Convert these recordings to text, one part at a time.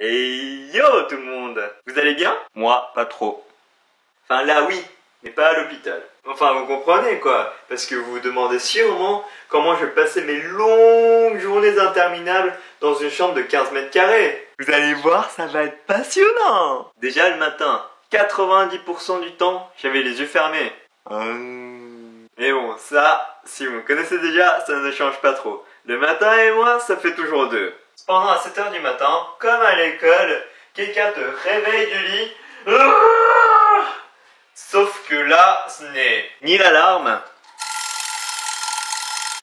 Et yo tout le monde, vous allez bien? Moi, pas trop. Enfin là oui, mais pas à l'hôpital. Enfin vous comprenez quoi, parce que vous vous demandez sûrement comment je vais passer mes longues journées interminables dans une chambre de 15 mètres carrés. Vous allez voir, ça va être passionnant. Déjà le matin, 90% du temps, j'avais les yeux fermés. Mais bon, ça, si vous me connaissez déjà, ça ne change pas trop. Le matin et moi, ça fait toujours deux. Cependant, à 7h du matin, comme à l'école, quelqu'un te réveille du lit. Sauf que là, ce n'est ni l'alarme,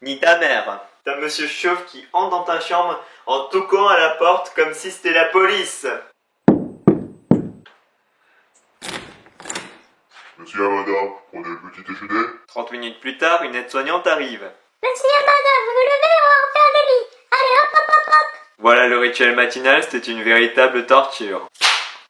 ni ta mère. T'as Monsieur Chauve qui entre dans ta chambre en toquant à la porte comme si c'était la police. Monsieur et madame, prenez le petit déjeuner. 30 minutes plus tard, une aide-soignante arrive. Monsieur et madame, vous vous levez, on va refaire le lit. Allez, hop, hop, hop, hop. Voilà le rituel matinal, c'était une véritable torture.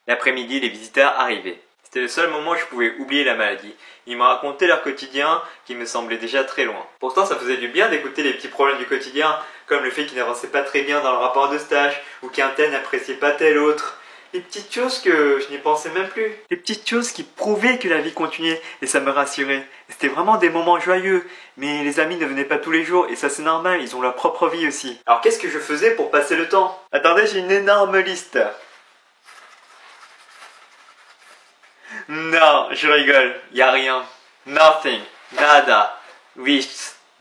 L'après-midi, les visiteurs arrivaient. C'était le seul moment où je pouvais oublier la maladie. Ils me racontaient leur quotidien qui me semblait déjà très loin. Pourtant, ça faisait du bien d'écouter les petits problèmes du quotidien, comme le fait qu'ils n'avançaient pas très bien dans le rapport de stage, ou qu'un tel n'appréciait pas tel autre. Les petites choses que je n'y pensais même plus. Les petites choses qui prouvaient que la vie continuait, et ça me rassurait. C'était vraiment des moments joyeux, mais les amis ne venaient pas tous les jours, et ça c'est normal, ils ont leur propre vie aussi. Alors qu'est-ce que je faisais pour passer le temps? Attendez, j'ai une énorme liste. Non, je rigole, y a rien. Nothing, nada, wish,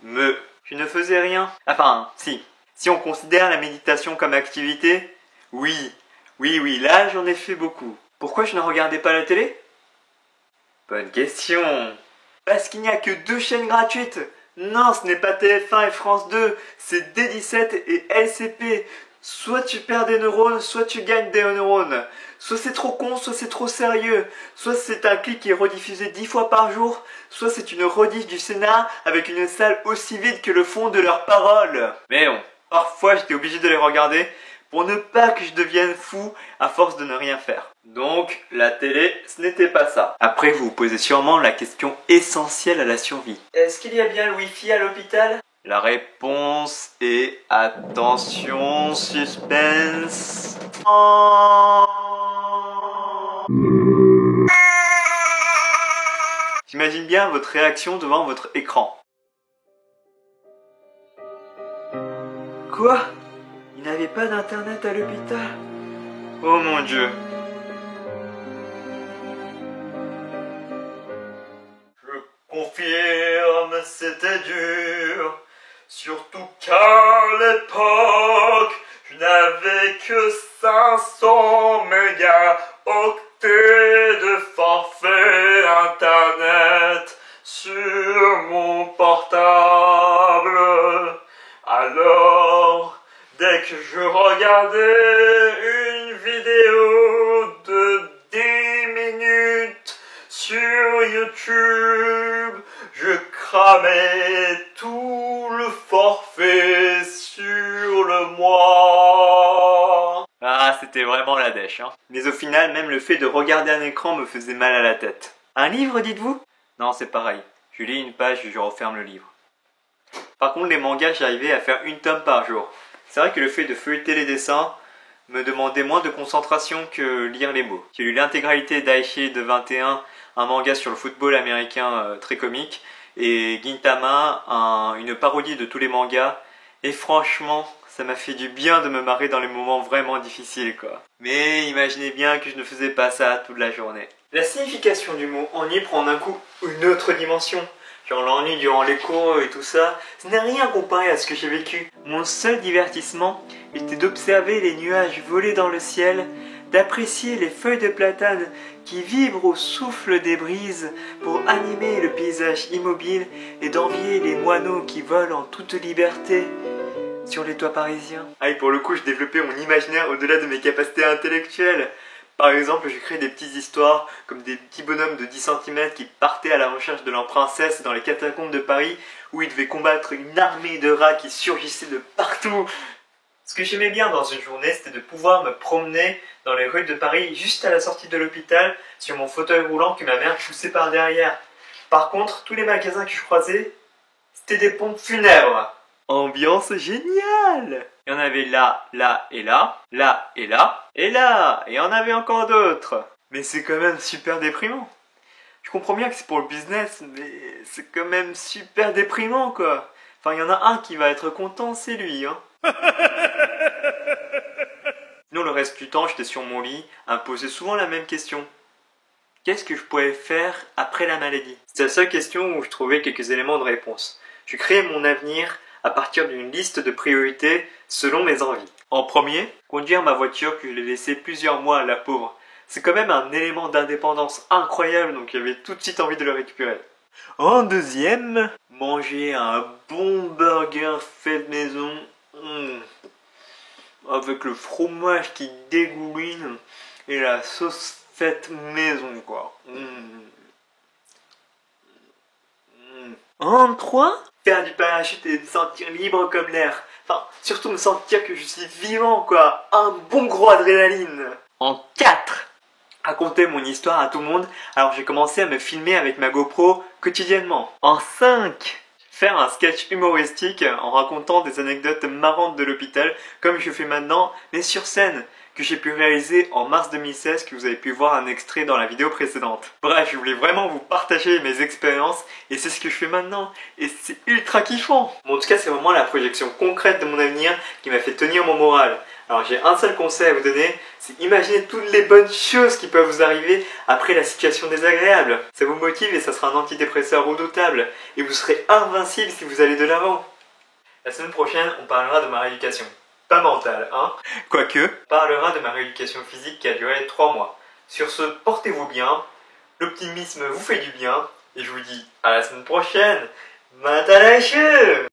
me. Je ne faisais rien. Enfin, si. Si on considère la méditation comme activité, oui. Oui, là j'en ai fait beaucoup. Pourquoi je ne regardais pas la télé? Bonne question. Parce qu'il n'y a que 2 chaînes gratuites. Non, ce n'est pas TF1 et France 2, c'est D17 et LCP. Soit tu perds des neurones, soit tu gagnes des neurones. Soit c'est trop con, soit c'est trop sérieux. Soit c'est un clip qui est rediffusé 10 fois par jour, soit c'est une rediff du Sénat avec une salle aussi vide que le fond de leurs paroles. Mais bon, parfois j'étais obligé de les regarder pour ne pas que je devienne fou à force de ne rien faire. Donc, la télé, ce n'était pas ça. Après, vous vous posez sûrement la question essentielle à la survie. Est-ce qu'il y a bien le Wi-Fi à l'hôpital? La réponse est attention, suspense. J'imagine bien votre réaction devant votre écran. Quoi? Il n'avait pas d'internet à l'hôpital? Oh mon Dieu. Je confirme, c'était dur. Surtout qu'à l'époque, je n'avais que 500 mégaoctets de forfait internet sur mon portable. Alors, dès que je regardais une vidéo de 10 minutes sur YouTube, je cramais tout le forfait sur le mois. Ah, c'était vraiment la dèche, hein. Mais au final, même le fait de regarder un écran me faisait mal à la tête. Un livre, dites-vous? Non, c'est pareil. Je lis une page et je referme le livre. Par contre, les mangas, j'arrivais à faire une tome par jour. C'est vrai que le fait de feuilleter les dessins me demandait moins de concentration que lire les mots. J'ai lu l'intégralité d'Aichi de 21, un manga sur le football américain très comique, et Gintama, une parodie de tous les mangas, et franchement, ça m'a fait du bien de me marrer dans les moments vraiment difficiles, quoi. Mais imaginez bien que je ne faisais pas ça toute la journée. La signification du mot ennui prend d'un coup une autre dimension. Genre l'ennui durant les cours et tout ça, ce n'est rien comparé à ce que j'ai vécu. Mon seul divertissement était d'observer les nuages voler dans le ciel, d'apprécier les feuilles de platane qui vibrent au souffle des brises pour animer le paysage immobile et d'envier les moineaux qui volent en toute liberté sur les toits parisiens. Ah, et pour le coup, je développais mon imaginaire au-delà de mes capacités intellectuelles. Par exemple, je créais des petites histoires comme des petits bonhommes de 10 cm qui partaient à la recherche de leur princesse dans les catacombes de Paris où ils devaient combattre une armée de rats qui surgissaient de partout. Ce que j'aimais bien dans une journée, c'était de pouvoir me promener dans les rues de Paris juste à la sortie de l'hôpital sur mon fauteuil roulant que ma mère poussait par derrière. Par contre, tous les magasins que je croisais, c'était des pompes funèbres. Ambiance géniale. Il y en avait là, là et là, là et là, et là, et il y en avait encore d'autres. Mais c'est quand même super déprimant. Je comprends bien que c'est pour le business, mais c'est quand même super déprimant, quoi. Enfin, il y en a un qui va être content, c'est lui, hein. Sinon, le reste du temps, j'étais sur mon lit, à me poser souvent la même question. Qu'est-ce que je pourrais faire après la maladie? C'est la seule question où je trouvais quelques éléments de réponse. Je créais mon avenir à partir d'une liste de priorités selon mes envies. En premier, conduire ma voiture que je l'ai laissée plusieurs mois à la pauvre. C'est quand même un élément d'indépendance incroyable, donc j'avais tout de suite envie de le récupérer. En deuxième, manger un bon burger fait de maison, avec le fromage qui dégouline et la sauce faite maison, quoi. En 3, faire du parachute et me sentir libre comme l'air. Enfin, surtout me sentir que je suis vivant, quoi. Un bon gros adrénaline. En 4, raconter mon histoire à tout le monde, alors j'ai commencé à me filmer avec ma GoPro quotidiennement. En 5, faire un sketch humoristique en racontant des anecdotes marrantes de l'hôpital, comme je fais maintenant, mais sur scène, que j'ai pu réaliser en mars 2016, que vous avez pu voir un extrait dans la vidéo précédente. Bref, je voulais vraiment vous partager mes expériences, et c'est ce que je fais maintenant, et c'est ultra kiffant. Bon, en tout cas, c'est vraiment la projection concrète de mon avenir qui m'a fait tenir mon moral. Alors j'ai un seul conseil à vous donner, c'est imaginer toutes les bonnes choses qui peuvent vous arriver après la situation désagréable. Ça vous motive et ça sera un antidépresseur redoutable, et vous serez invincible si vous allez de l'avant. La semaine prochaine, on parlera de ma rééducation. Pas mentale, hein. Quoique, on parlera de ma rééducation physique qui a duré 3 mois. Sur ce, portez-vous bien, l'optimisme vous fait du bien, et je vous dis à la semaine prochaine. Matalachu!